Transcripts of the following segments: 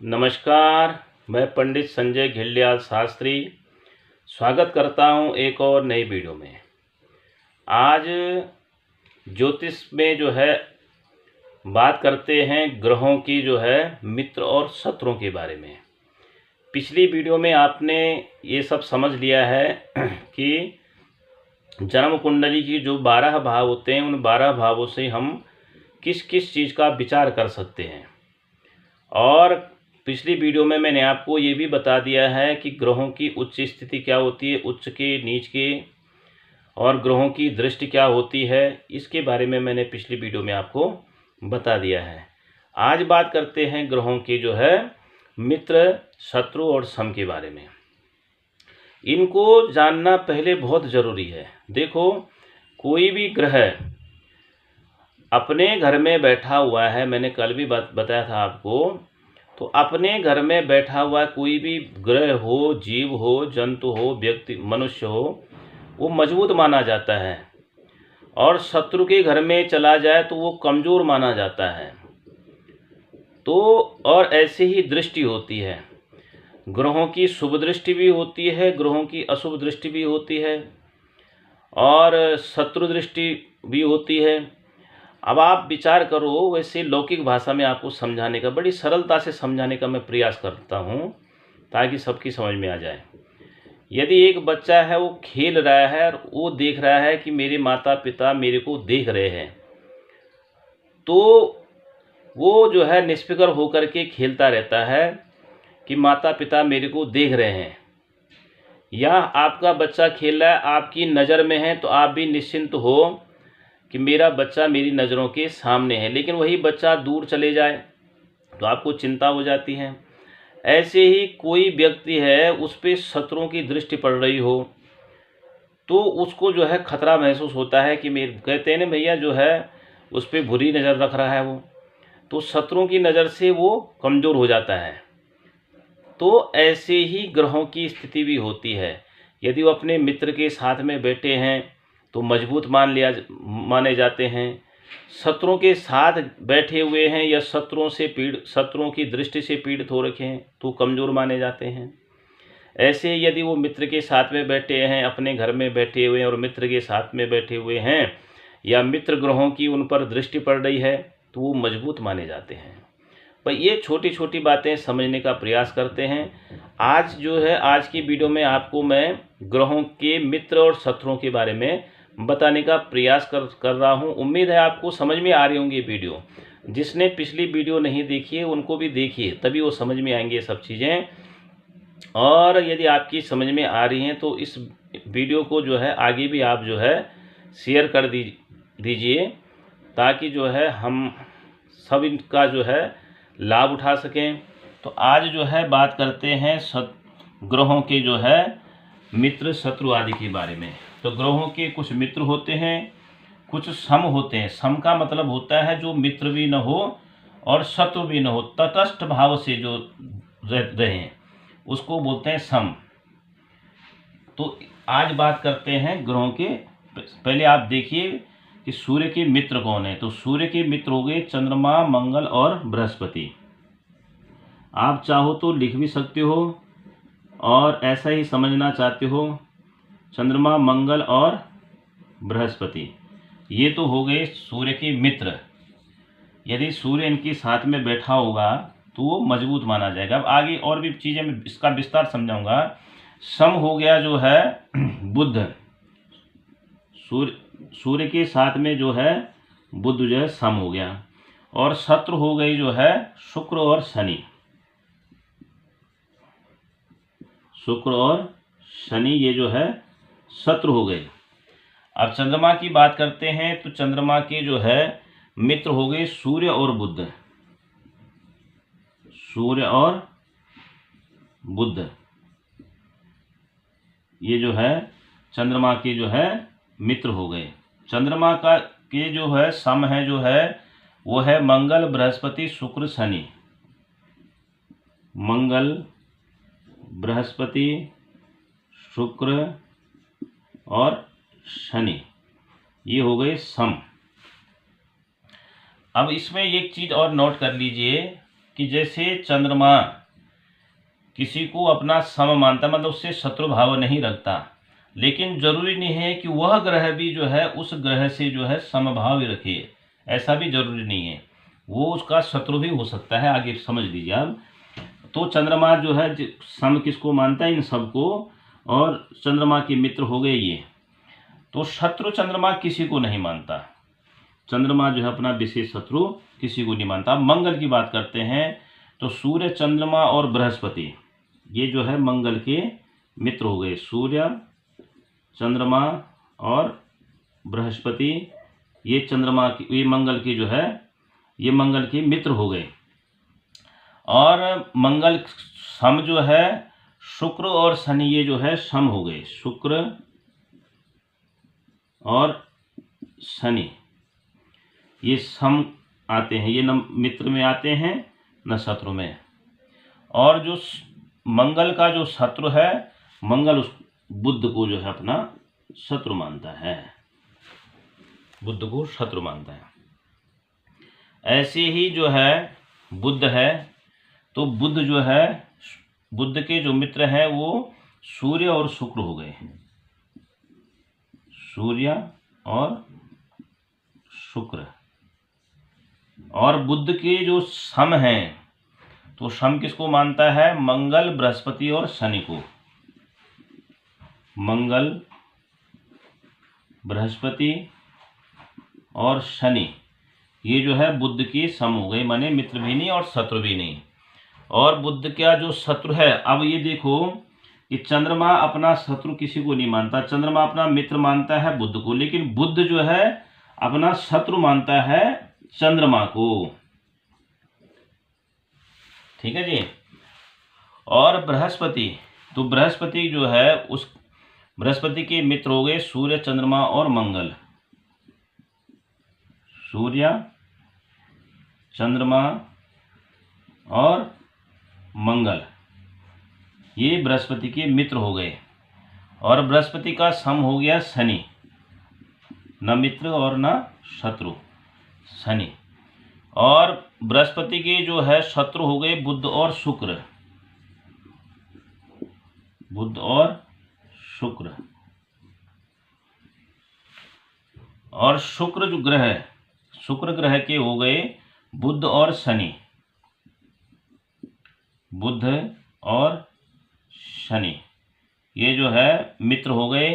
नमस्कार। मैं पंडित संजय घिल्डियाल शास्त्री स्वागत करता हूं एक और नई वीडियो में। आज ज्योतिष में बात करते हैं ग्रहों की मित्र और शत्रुओं के बारे में। पिछली वीडियो में आपने ये सब समझ लिया है कि जन्म कुंडली की जो 12 भाव होते हैं, उन 12 भावों से हम किस किस चीज़ का विचार कर सकते हैं। और पिछली वीडियो में मैंने आपको ये भी बता दिया है कि ग्रहों की उच्च स्थिति क्या होती है, उच्च के, नीच के, और ग्रहों की दृष्टि क्या होती है, इसके बारे में मैंने पिछली वीडियो में आपको बता दिया है। आज बात करते हैं ग्रहों के मित्र, शत्रु और सम के बारे में। इनको जानना पहले बहुत ज़रूरी है। देखो, कोई भी ग्रह अपने घर में बैठा हुआ है, मैंने कल भी बताया था आपको, तो अपने घर में बैठा हुआ कोई भी ग्रह हो, जीव हो, जंतु हो, व्यक्ति, मनुष्य हो, वो मजबूत माना जाता है। और शत्रु के घर में चला जाए तो वो कमज़ोर माना जाता है। तो और ऐसे ही दृष्टि होती है, ग्रहों की शुभ दृष्टि भी होती है, ग्रहों की अशुभ दृष्टि भी होती है, और शत्रु दृष्टि भी होती है। अब आप विचार करो, वैसे लौकिक भाषा में आपको समझाने का, बड़ी सरलता से समझाने का मैं प्रयास करता हूँ ताकि सबकी समझ में आ जाए। यदि एक बच्चा है, वो खेल रहा है और वो देख रहा है कि मेरे माता पिता मेरे को देख रहे हैं, तो वो निष्फिक्र होकर के खेलता रहता है कि माता पिता मेरे को देख रहे हैं। या आपका बच्चा खेल रहा है, आपकी नज़र में है, तो आप भी निश्चिंत हो कि मेरा बच्चा मेरी नज़रों के सामने है। लेकिन वही बच्चा दूर चले जाए तो आपको चिंता हो जाती है। ऐसे ही कोई व्यक्ति है, उस पर शत्रुओं की दृष्टि पड़ रही हो तो उसको खतरा महसूस होता है कि मेरे, कहते हैं ना भैया, उस पर बुरी नज़र रख रहा है वो, तो शत्रुओं की नज़र से वो कमज़ोर हो जाता है। तो ऐसे ही ग्रहों की स्थिति भी होती है। यदि वो अपने मित्र के साथ में बैठे हैं तो मजबूत माने जाते हैं। शत्रुओं के साथ बैठे हुए हैं या शत्रुओं की दृष्टि से पीड़ित हो रखे हैं तो कमज़ोर माने जाते हैं। ऐसे यदि वो मित्र के साथ में बैठे हैं, अपने घर में बैठे हुए हैं और मित्र के साथ में बैठे हुए हैं, या मित्र ग्रहों की उन पर दृष्टि पड़ रही है, तो वो मजबूत माने जाते हैं। पर ये छोटी छोटी बातें समझने का प्रयास करते हैं। आज की वीडियो में आपको मैं ग्रहों के मित्र और शत्रुओं के बारे में बताने का प्रयास कर रहा हूँ। उम्मीद है आपको समझ में आ रही होंगी वीडियो। जिसने पिछली वीडियो नहीं देखी है उनको भी देखिए, तभी वो समझ में आएंगे ये सब चीज़ें। और यदि आपकी समझ में आ रही हैं तो इस वीडियो को आगे भी आप शेयर कर दीजिए, ताकि हम सब इनका लाभ उठा सकें। तो आज बात करते हैं ग्रहों के मित्र, शत्रु आदि के बारे में। तो ग्रहों के कुछ मित्र होते हैं, कुछ सम होते हैं। सम का मतलब होता है जो मित्र भी न हो और शत्रु भी न हो, तटस्थ भाव से जो रहें, उसको बोलते हैं सम। तो आज बात करते हैं ग्रहों के। पहले आप देखिए कि सूर्य के मित्र कौन है। तो सूर्य के मित्र हो गए चंद्रमा, मंगल और बृहस्पति। आप चाहो तो लिख भी सकते हो, और ऐसा ही समझना चाहते हो, चंद्रमा, मंगल और बृहस्पति, ये तो हो गए सूर्य के मित्र। यदि सूर्य इनके साथ में बैठा होगा तो वो मजबूत माना जाएगा। अब आगे और भी चीज़ें मैं इसका विस्तार समझाऊंगा। सम हो गया बुध, सूर्य के साथ में बुध सम हो गया। और शत्रु हो गई शुक्र और शनि। शुक्र और शनि ये शत्रु हो गए। अब चंद्रमा की बात करते हैं तो चंद्रमा के मित्र हो गए सूर्य और बुध। सूर्य और बुध ये चंद्रमा के मित्र हो गए। चंद्रमा का के सम है वो है मंगल, बृहस्पति, शुक्र, शनि। मंगल, बृहस्पति, शुक्र और शनि, ये हो गए सम। अब इसमें एक चीज़ और नोट कर लीजिए कि जैसे चंद्रमा किसी को अपना सम मानता, मतलब उससे शत्रु भाव नहीं रखता, लेकिन जरूरी नहीं है कि वह ग्रह भी जो है उस ग्रह से जो है समभाव ही रखे, ऐसा भी जरूरी नहीं है, वो उसका शत्रु भी हो सकता है। आगे समझ लीजिए आप। तो चंद्रमा जो है सम किसको मानता है, इन सबको, और चंद्रमा के मित्र हो गए ये। तो शत्रु चंद्रमा किसी को नहीं मानता, चंद्रमा जो है अपना विशेष शत्रु किसी को नहीं मानता। अब मंगल की बात करते हैं, तो सूर्य, चंद्रमा और बृहस्पति ये जो है मंगल के मित्र हो गए। सूर्य, चंद्रमा और बृहस्पति ये चंद्रमा की, ये मंगल की जो है, ये मंगल के मित्र हो गए। और मंगल सम जो है शुक्र और शनि ये जो है सम हो गए। शुक्र और शनि ये सम आते हैं, ये न मित्र में आते हैं न शत्रु में। और जो मंगल का जो शत्रु है, मंगल उस बुध को जो है अपना शत्रु मानता है, बुध को शत्रु मानता है। ऐसे ही जो है बुध है, तो बुध जो है, बुध के जो मित्र हैं वो सूर्य और शुक्र हो गए। सूर्य और शुक्र। और बुध के जो सम हैं, तो सम किसको मानता है, मंगल, बृहस्पति और शनि को। मंगल, बृहस्पति और शनि ये जो है बुध की सम हो गई, माने मित्र भी नहीं और शत्रु भी नहीं। और बुध का जो शत्रु है, अब ये देखो कि चंद्रमा अपना शत्रु किसी को नहीं मानता, चंद्रमा अपना मित्र मानता है बुध को, लेकिन बुध जो है अपना शत्रु मानता है चंद्रमा को। ठीक है जी। और बृहस्पति, तो बृहस्पति जो है उस बृहस्पति के मित्र हो गए सूर्य, चंद्रमा और मंगल। सूर्य, चंद्रमा और मंगल ये बृहस्पति के मित्र हो गए। और बृहस्पति का सम हो गया शनि, न मित्र और न शत्रु, शनि। और बृहस्पति के जो है शत्रु हो गए बुध और शुक्र, बुध और शुक्र। और शुक्र जो ग्रह है, शुक्र ग्रह के हो गए बुध और शनि, बुध और शनि ये जो है मित्र हो गए।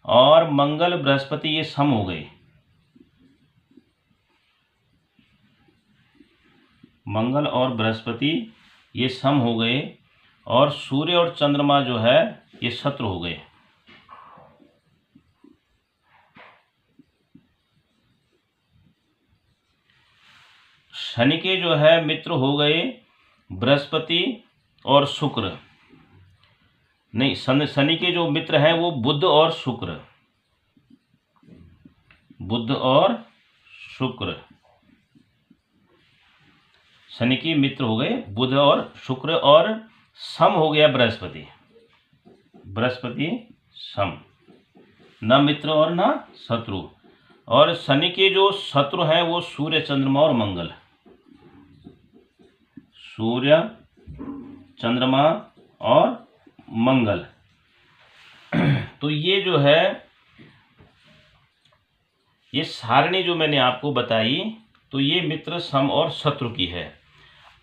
और मंगल, बृहस्पति ये सम हो गए, मंगल और बृहस्पति ये सम हो गए। और सूर्य और चंद्रमा जो है ये शत्रु हो गए। शनि के जो है मित्र हो गए बृहस्पति और शुक्र, नहीं, शनि के जो मित्र हैं वो बुध और शुक्र, बुध और शुक्र, शनि के मित्र हो गए बुध और शुक्र। और सम हो गया बृहस्पति, बृहस्पति सम, न मित्र और न शत्रु। और शनि के जो शत्रु हैं वो सूर्य, चंद्रमा और मंगल, सूर्य, चंद्रमा और मंगल। तो ये जो है ये सारणी जो मैंने आपको बताई, तो ये मित्र, सम और शत्रु की है।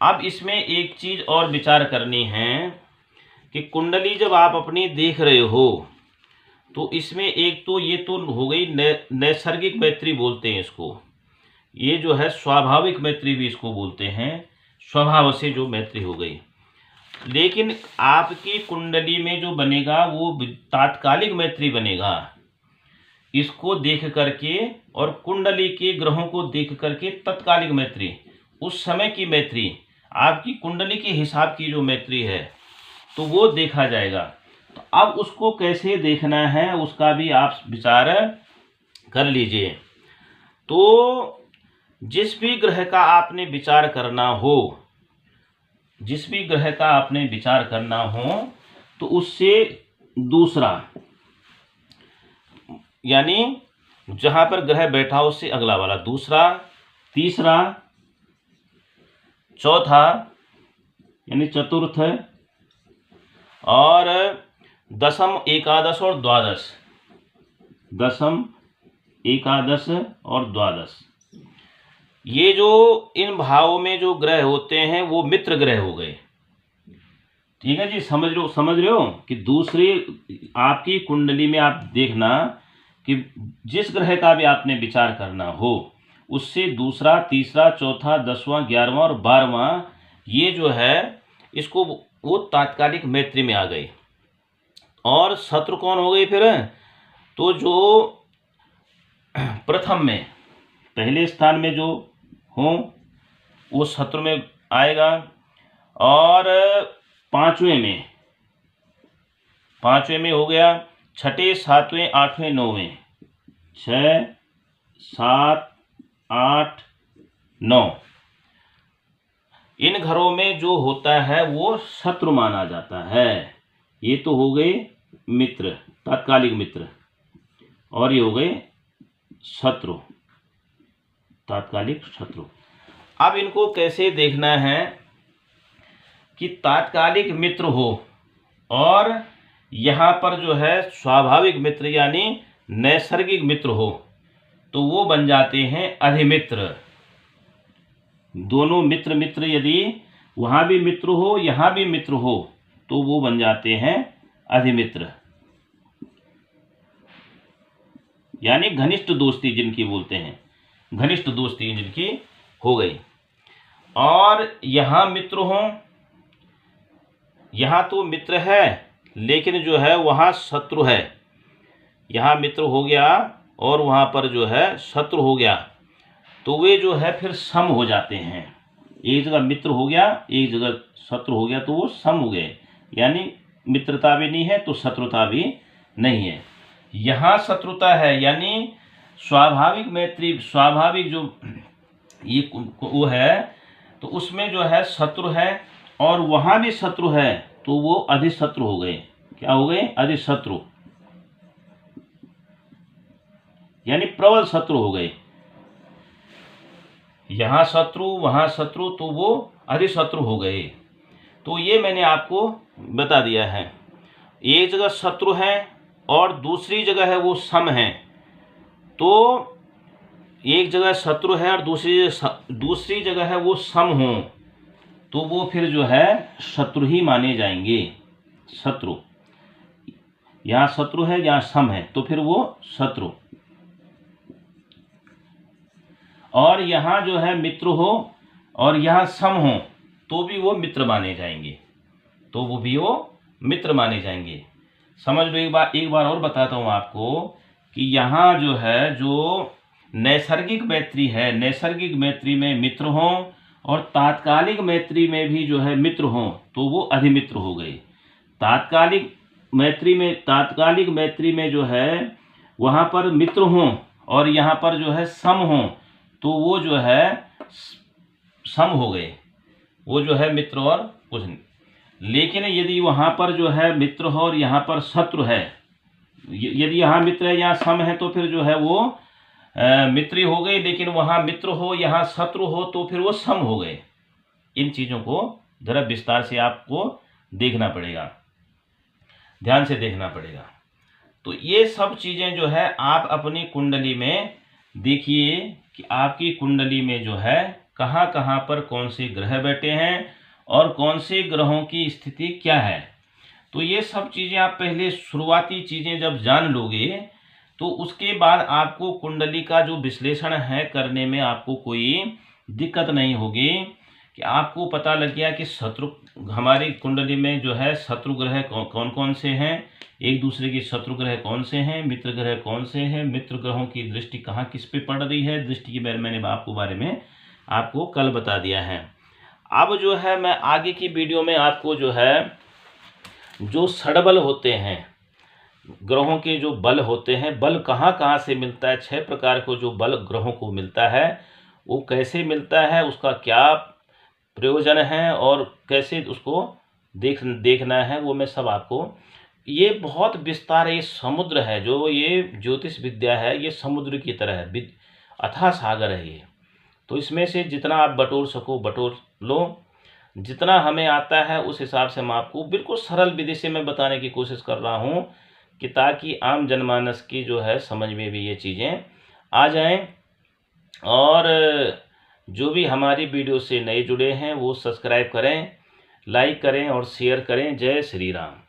अब इसमें एक चीज और विचार करनी है कि कुंडली जब आप अपनी देख रहे हो, तो इसमें एक तो ये तो हो गई नैसर्गिक मैत्री बोलते हैं इसको, ये जो है स्वाभाविक मैत्री भी इसको बोलते हैं, स्वभाव से जो मैत्री हो गई। लेकिन आपकी कुंडली में जो बनेगा वो तात्कालिक मैत्री बनेगा, इसको देख करके, और कुंडली के ग्रहों को देख करके तत्कालिक मैत्री, उस समय की मैत्री, आपकी कुंडली के हिसाब की जो मैत्री है तो वो देखा जाएगा। तो अब उसको कैसे देखना है उसका भी आप विचार कर लीजिए। तो जिस भी ग्रह का आपने विचार करना हो, जिस भी ग्रह का आपने विचार करना हो, तो उससे दूसरा, यानी जहां पर ग्रह बैठा उससे अगला वाला, दूसरा, तीसरा, चौथा यानी चतुर्थ, और दशम, एकादश और द्वादश। दशम, एकादश और द्वादश, ये जो इन भावों में जो ग्रह होते हैं वो मित्र ग्रह हो गए। ठीक है जी, समझ रहे हो कि दूसरी आपकी कुंडली में आप देखना कि जिस ग्रह का भी आपने विचार करना हो, उससे दूसरा, तीसरा, चौथा, 10वां, 11वां और 12वां, ये जो है इसको वो तात्कालिक मैत्री में आ गए। और शत्रु कौन हो गई फिर? तो जो प्रथम में, पहले स्थान में जो हो वो शत्रु में आएगा, और पांचवें में हो गया, छठे, सातवें, आठवें, नौवें, 6, 7, 8, 9, इन घरों में जो होता है वो शत्रु माना जाता है। ये तो हो गए मित्र, तात्कालिक मित्र, और ये हो गए शत्रु, तात्कालिक शत्रु। अब इनको कैसे देखना है कि तात्कालिक मित्र हो और यहाँ पर जो है स्वाभाविक मित्र यानी नैसर्गिक मित्र हो, तो वो बन जाते हैं अधिमित्र। दोनों मित्र मित्र, यदि वहाँ भी मित्र हो यहाँ भी मित्र हो, तो वो बन जाते हैं अधिमित्र, यानी घनिष्ठ दोस्ती जिनकी बोलते हैं, घनिष्ठ दोस्ती जिनकी हो गई। और यहाँ मित्र हो, यहाँ तो मित्र है लेकिन जो है वहाँ शत्रु है। यहाँ मित्र हो गया और वहाँ पर जो है शत्रु हो गया, तो वे जो है फिर सम हो जाते हैं। एक जगह मित्र हो गया, एक जगह शत्रु हो गया, तो वो सम हो गए, यानी मित्रता भी नहीं है तो शत्रुता भी नहीं है। यहाँ शत्रुता है, यानी स्वाभाविक मैत्री, स्वाभाविक जो ये वो है, तो उसमें जो है शत्रु है, और वहाँ भी शत्रु है, तो वो अधिशत्रु हो गए। क्या हो गए? अधिशत्रु, यानी प्रबल शत्रु हो गए। यहाँ शत्रु वहाँ शत्रु, तो वो अधिशत्रु हो गए। तो ये मैंने आपको बता दिया है। एक जगह शत्रु है और दूसरी जगह है वो सम है, तो एक जगह शत्रु है और दूसरी जगह है वो सम हो, तो वो फिर जो है शत्रु ही माने जाएंगे। शत्रु, यहाँ शत्रु है यहाँ सम है, तो फिर वो शत्रु। और यहाँ जो है मित्र हो और यहाँ सम हो, तो भी वो मित्र माने जाएंगे, तो वो भी वो मित्र माने जाएंगे। समझ लो, एक बार और बताता हूँ आपको कि यहाँ जो है जो नैसर्गिक मैत्री है, नैसर्गिक मैत्री में मित्र हो और तात्कालिक मैत्री में भी जो है मित्र हो, तो वो अधिमित्र हो गए। तात्कालिक मैत्री में जो है वहाँ पर मित्र हो और यहाँ पर जो है सम हो, तो वो जो है सम हो गए, वो जो है मित्र और कुछ नहीं। लेकिन यदि वहाँ पर जो है मित्र हो और यहाँ पर शत्रु है, यदि यहाँ मित्र है यहाँ सम है, तो फिर जो है वो मित्री हो गए, लेकिन वहाँ मित्र हो यहाँ शत्रु हो, तो फिर वो सम हो गए। इन चीज़ों को जरा विस्तार से आपको देखना पड़ेगा, ध्यान से देखना पड़ेगा। तो ये सब चीज़ें जो है आप अपनी कुंडली में देखिए कि आपकी कुंडली में जो है कहाँ कहाँ पर कौन से ग्रह बैठे हैं और कौन से ग्रहों की स्थिति क्या है। तो ये सब चीज़ें आप पहले शुरुआती चीज़ें जब जान लोगे, तो उसके बाद आपको कुंडली का जो विश्लेषण है करने में आपको कोई दिक्कत नहीं होगी, कि आपको पता लग गया कि शत्रु, हमारी कुंडली में जो है शत्रु ग्रह कौन कौन से हैं, एक दूसरे के शत्रु ग्रह कौन से हैं, मित्र ग्रह कौन से हैं, मित्र ग्रहों की दृष्टि कहाँ किस पे पड़ रही है, दृष्टि के बारे में मैंने आपको बारे में आपको कल बता दिया है। अब जो है मैं आगे की वीडियो में आपको जो है जो षडबल होते हैं, ग्रहों के जो बल होते हैं, बल कहाँ कहाँ से मिलता है, 6 प्रकार को जो बल ग्रहों को मिलता है वो कैसे मिलता है, उसका क्या प्रयोजन है और कैसे उसको देखना है, वो मैं सब आपको, ये बहुत विस्तार है। ये समुद्र है, जो ये ज्योतिष विद्या है, ये समुद्र की तरह है, अथाह सागर है ये। तो इसमें से जितना आप बटोर सको बटोर लो। जितना हमें आता है उस हिसाब से मैं आपको बिल्कुल सरल विधि से मैं बताने की कोशिश कर रहा हूँ कि ताकि आम जनमानस की जो है समझ में भी ये चीज़ें आ जाएं। और जो भी हमारी वीडियो से नए जुड़े हैं वो सब्सक्राइब करें, लाइक करें और शेयर करें। जय श्री राम।